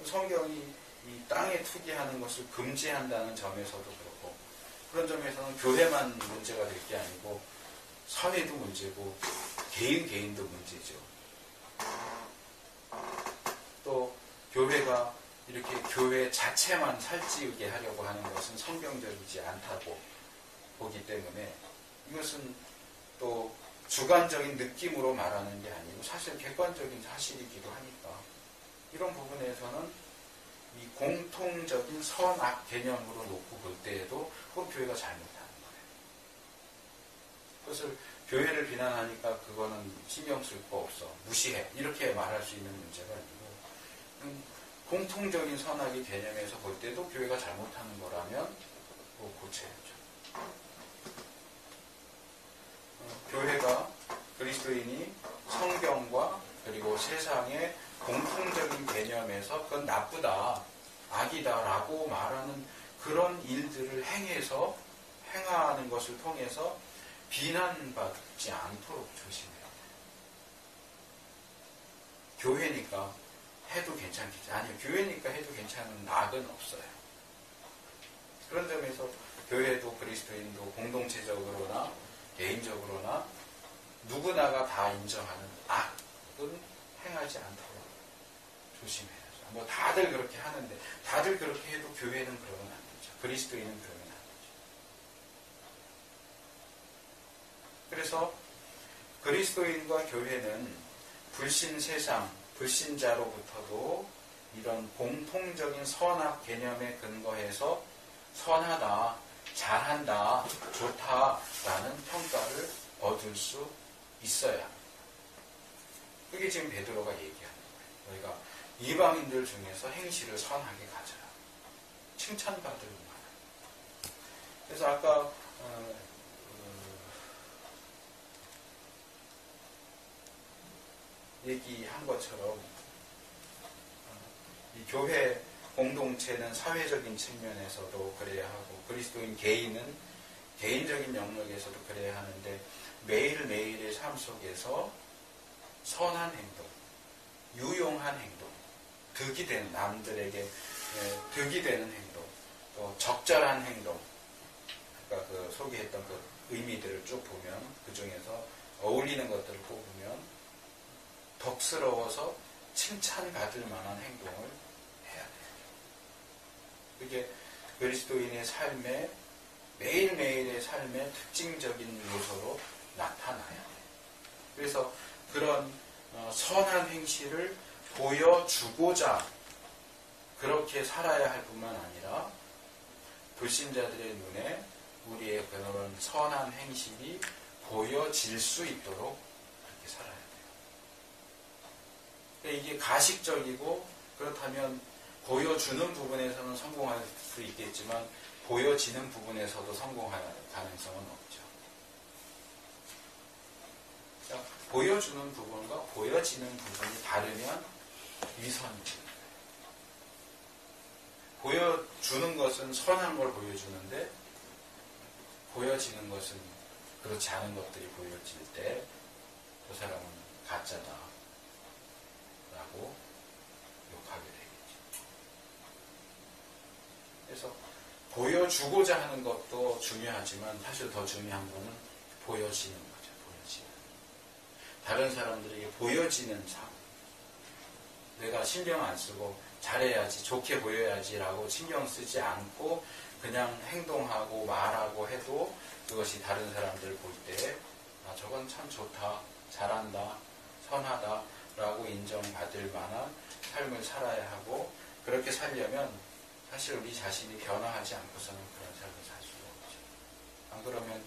성경이 이 땅에 투기하는 것을 금지한다는 점에서도 그렇고, 그런 점에서는 교회만 문제가 될 게 아니고 사회도 문제고 개인도 문제죠. 또 교회가 이렇게 교회 자체만 살찌우게 하려고 하는 것은 성경적이지 않다고 보기 때문에, 이것은 또 주관적인 느낌으로 말하는 게 아니고 사실 객관적인 사실이기도 하니까, 이런 부분에서는 이 공통적인 선악 개념으로 놓고 볼 때에도 그건 교회가 잘못하는 거예요. 그것을 교회를 비난하니까 그거는 신경 쓸 거 없어, 무시해, 이렇게 말할 수 있는 문제가 아니고, 공통적인 선악의 개념에서 볼 때도 교회가 잘못하는 거라면 그거 고쳐야죠. 교회가, 그리스도인이 성경과 그리고 세상의 공통적인 개념에서 그건 나쁘다, 악이다 라고 말하는 그런 일들을 행하는 것을 통해서 비난받지 않도록 조심해야 돼요. 교회니까 해도 괜찮겠지. 아니요, 교회니까 해도 괜찮은 악은 없어요. 그런 점에서 교회도 그리스도인도 공동체적으로나 개인적으로나 누구나가 다 인정하는 악은 행하지 않도록 조심해야죠. 뭐 다들 그렇게 하는데, 다들 그렇게 해도 교회는 그러면 안 되죠. 그리스도인은 그러면 안 되죠. 그래서 그리스도인과 교회는 불신 세상, 불신자로부터도 이런 공통적인 선악 개념에 근거해서 선하다, 잘한다, 좋다라는 평가를 얻을 수 있어야 합니다. 그게 지금 베드로가 얘기하는 거예요. 우리가 이방인들 중에서 행실을 선하게 가져라. 칭찬받을 만한. 그래서 아까 얘기한 것처럼 이 교회 공동체는 사회적인 측면에서도 그래야 하고, 그리스도인 개인은 개인적인 영역에서도 그래야 하는데, 매일매일의 삶 속에서 선한 행동, 유용한 행동, 득이 되는, 남들에게 득이 되는 행동, 또 적절한 행동, 아까 그 소개했던 그 의미들을 쭉 보면, 그 중에서 어울리는 것들을 뽑으면 덕스러워서 칭찬받을 만한 행동을 해야 돼요. 그게 그리스도인의 삶의 매일매일의 삶의 특징적인 요소로 나타나야 돼요. 그래서 그런 선한 행실을 보여주고자 그렇게 살아야 할 뿐만 아니라 불신자들의 눈에 우리의 그런 선한 행실이 보여질 수 있도록 그렇게 살아야 돼요. 이게 가식적이고 그렇다면 보여주는 부분에서는 성공할 수 있겠지만 보여지는 부분에서도 성공할 가능성은 없죠. 그러니까 보여주는 부분과 보여지는 부분이 다르면 위선이죠. 보여주는 것은 선한 걸 보여주는데 보여지는 것은 그렇지 않은 것들이 보여질 때 그 사람은 가짜다 라고 욕하게 되겠죠. 그래서 보여주고자 하는 것도 중요하지만 사실 더 중요한 것은 보여지는 거죠. 보여지는. 다른 사람들에게 보여지는 삶. 내가 신경 안 쓰고 잘해야지, 좋게 보여야지 라고 신경 쓰지 않고 그냥 행동하고 말하고 해도 그것이 다른 사람들 볼 때 아, 저건 참 좋다, 잘한다, 선하다 라고 인정받을 만한 삶을 살아야 하고 그렇게 살려면 사실 우리 자신이 변화하지 않고서는 그런 삶을 살 수가 없죠. 안 그러면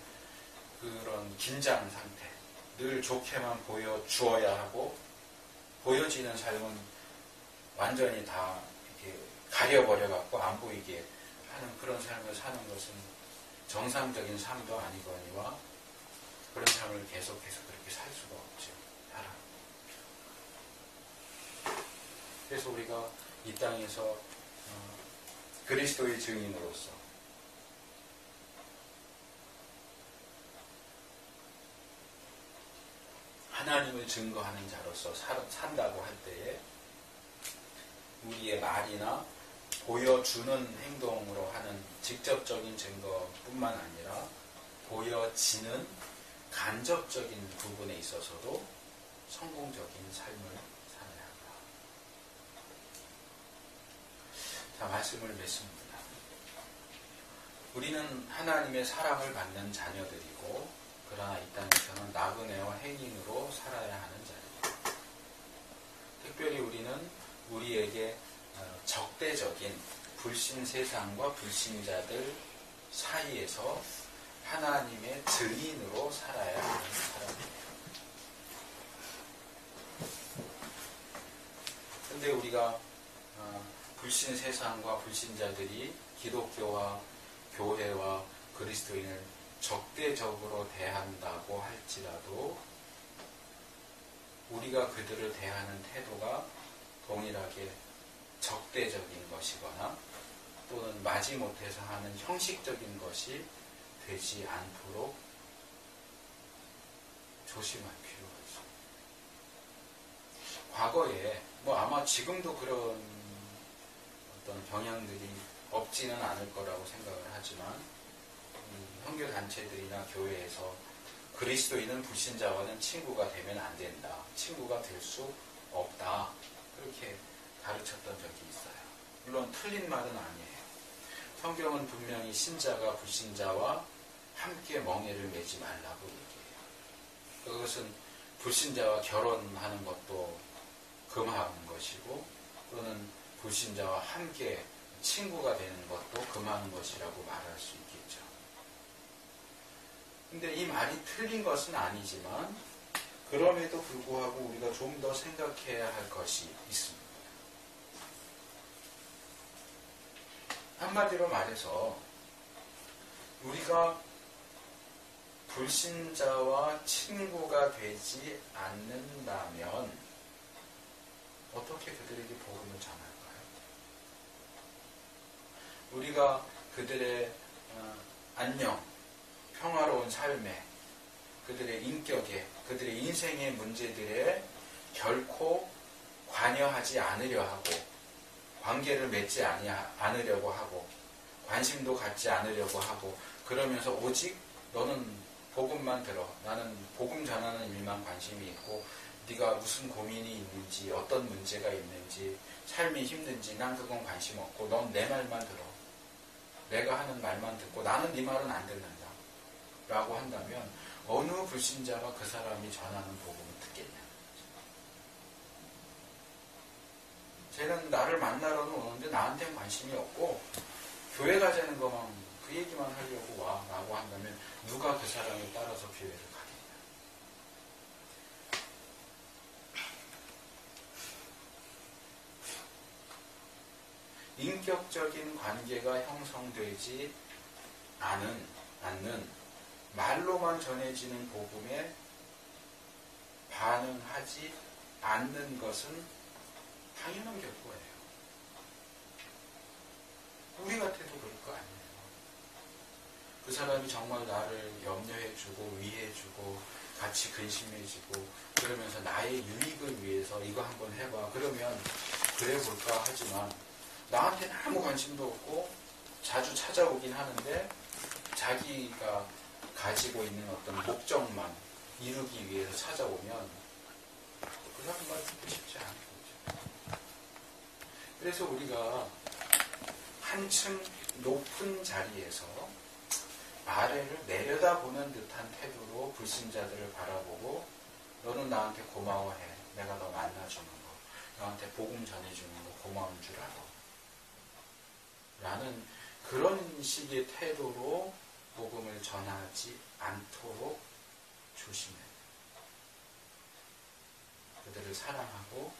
그런 긴장 상태, 늘 좋게만 보여주어야 하고 보여지는 삶은 완전히 다 이렇게 가려버려갖고 안 보이게 하는 그런 삶을 사는 것은 정상적인 삶도 아니거니와 그런 삶을 계속해서 그렇게 살 수가 없죠. 사람. 그래서 우리가 이 땅에서 그리스도의 증인으로서 하나님을 증거하는 자로서 산다고 할 때에 우리의 말이나 보여주는 행동으로 하는 직접적인 증거뿐만 아니라 보여지는 간접적인 부분에 있어서도 성공적인 삶을 살아야 한다. 자, 말씀을 맺습니다. 우리는 하나님의 사랑을 받는 자녀들이고 그러나 이 땅에서는 나그네와 행인으로 살아야 하는 자입니다. 특별히 우리는 우리에게 적대적인 불신 세상과 불신자들 사이에서 하나님의 증인으로 살아야 하는 사람입니다. 그런데 우리가 불신 세상과 불신자들이 기독교와 교회와 그리스도인을 적대적으로 대한다고 할지라도 우리가 그들을 대하는 태도가 동일하게 적대적인 것이거나 또는 마지못해서 하는 형식적인 것이 되지 않도록 조심할 필요가 있습니다. 과거에 아마 지금도 그런 어떤 경향들이 없지는 않을 거라고 생각을 하지만 선교단체들이나 교회에서 그리스도인은 불신자와는 친구가 되면 안 된다. 친구가 될 수 없다. 그렇게 가르쳤던 적이 있어요. 물론 틀린 말은 아니에요. 성경은 분명히 신자가 불신자와 함께 멍에를 매지 말라고 얘기해요. 그것은 불신자와 결혼하는 것도 금하는 것이고 또는 불신자와 함께 친구가 되는 것도 금하는 것이라고 말할 수 있겠죠. 근데 이 말이 틀린 것은 아니지만 그럼에도 불구하고 우리가 좀 더 생각해야 할 것이 있습니다. 한마디로 말해서 우리가 불신자와 친구가 되지 않는다면 어떻게 그들에게 복음을 전할까요? 우리가 그들의 안녕, 평화로운 삶에, 그들의 인격에, 그들의 인생의 문제들에 결코 관여하지 않으려 하고 관계를 맺지 않으려고 하고 관심도 갖지 않으려고 하고 그러면서 오직 너는 복음만 들어. 나는 복음 전하는 일만 관심이 있고 네가 무슨 고민이 있는지 어떤 문제가 있는지 삶이 힘든지 난 그건 관심 없고 넌 내 말만 들어. 내가 하는 말만 듣고 나는 네 말은 안 듣는다 라고 한다면 어느 불신자가 그 사람이 전하는 복음을 듣겠냐. 쟤는 나를 만나러는 오는데 나한테는 관심이 없고 교회 가자는 것만 그 얘기만 하려고 와 라고 한다면 누가 그 사람에 따라서 교회를 가겠냐. 인격적인 관계가 형성되지 않는 말로만 전해지는 복음에 반응하지 않는 것은 당연한 결과예요. 우리 같아도 그럴 거 아니에요. 그 사람이 정말 나를 염려해주고 위해주고 같이 근심해지고 그러면서 나의 유익을 위해서 이거 한번 해봐 그러면 그래 볼까 하지만 나한테는 아무 관심도 없고 자주 찾아오긴 하는데 자기가 가지고 있는 어떤 목적만 이루기 위해서 찾아오면 그 사람 말 듣고 싶지 않은 거죠. 그래서 우리가 한층 높은 자리에서 아래를 내려다보는 듯한 태도로 불신자들을 바라보고 너는 나한테 고마워해. 내가 너 만나주는 거. 너한테 복음 전해주는 거 고마운 줄 알아. 라는 그런 식의 태도로 복음을 전하지 않도록 조심해. 그들을 사랑하고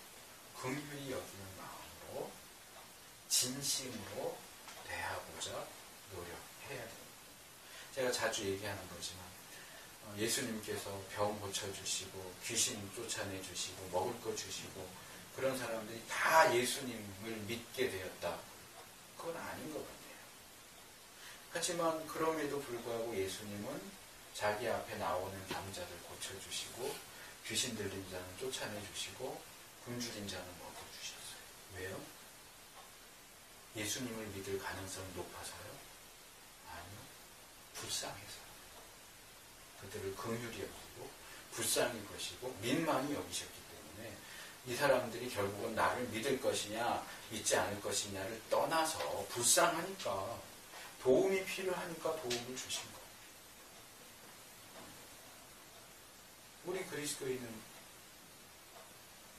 긍휼히 여기는 마음으로 진심으로 대하고자 노력해야 됩니다. 제가 자주 얘기하는 거지만 예수님께서 병 고쳐주시고 귀신 쫓아내주시고 먹을 거 주시고 그런 사람들이 다 예수님을 믿게 되었다. 그건 아닌 것 같아요. 하지만 그럼에도 불구하고 예수님은 자기 앞에 나오는 병자들 고쳐주시고 귀신 들린 자는 쫓아내주시고 굶주린 자는 먹어주셨어요. 왜요? 예수님을 믿을 가능성이 높아서요? 아니요. 불쌍해서. 그들을 긍휼히 여기고 불쌍히 보시고 민망히 여기셨기 때문에 이 사람들이 결국은 나를 믿을 것이냐 믿지 않을 것이냐를 떠나서 불쌍하니까 도움이 필요하니까 도움을 주신 거예요. 우리 그리스도인은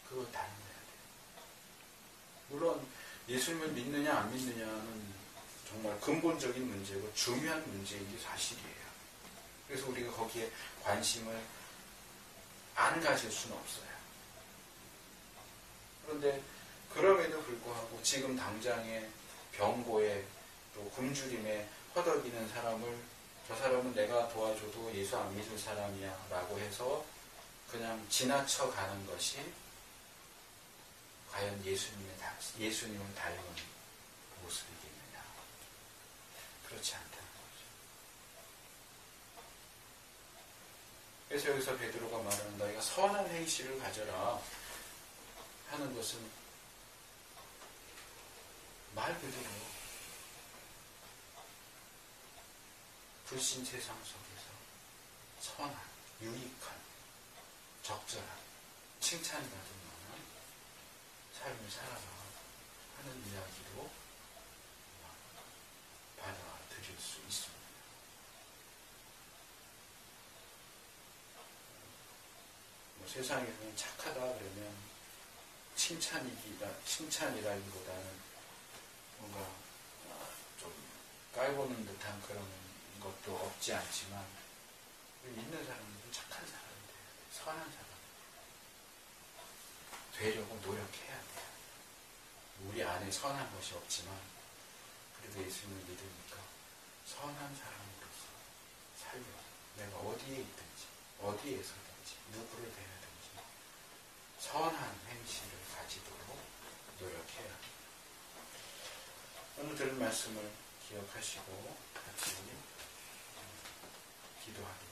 그걸 닮아야 돼요. 물론 예수님을 믿느냐 안 믿느냐는 정말 근본적인 문제고 중요한 문제인 게 사실이에요. 그래서 우리가 거기에 관심을 안 가질 수는 없어요. 그런데 그럼에도 불구하고 지금 당장에 병고에 또 굶주림에 허덕이는 사람을 저 사람은 내가 도와줘도 예수 안 믿을 사람이야 라고 해서 그냥 지나쳐가는 것이 과연 예수님을 닮은 모습이겠느냐. 그렇지 않다는 거죠. 그래서 여기서 베드로가 말하는 너희가 선한 행실을 가져라 하는 것은 말 그대로 불신 세상 속에서 선한, 유익한, 적절한, 칭찬받을 만한 삶을 살아라 하는 이야기로 받아들일 수 있습니다. 세상에서는 착하다 그러면 칭찬이라기보다는 뭔가 좀 깔보는 듯한 그런 것도 없지 않지만 있는 사람들은 착한 사람이 돼야 돼. 선한 사람 되려고 노력해야 돼. 우리 안에 선한 것이 없지만 그래도 예수님을 믿으니까 선한 사람으로서 살려고 내가 어디에 있든지 어디에서든지 누구를 대하든지 선한 행실을 가지도록 노력해야 합니다. 오늘 들은 말씀을 기억하시고 같이 기도하겠습니다.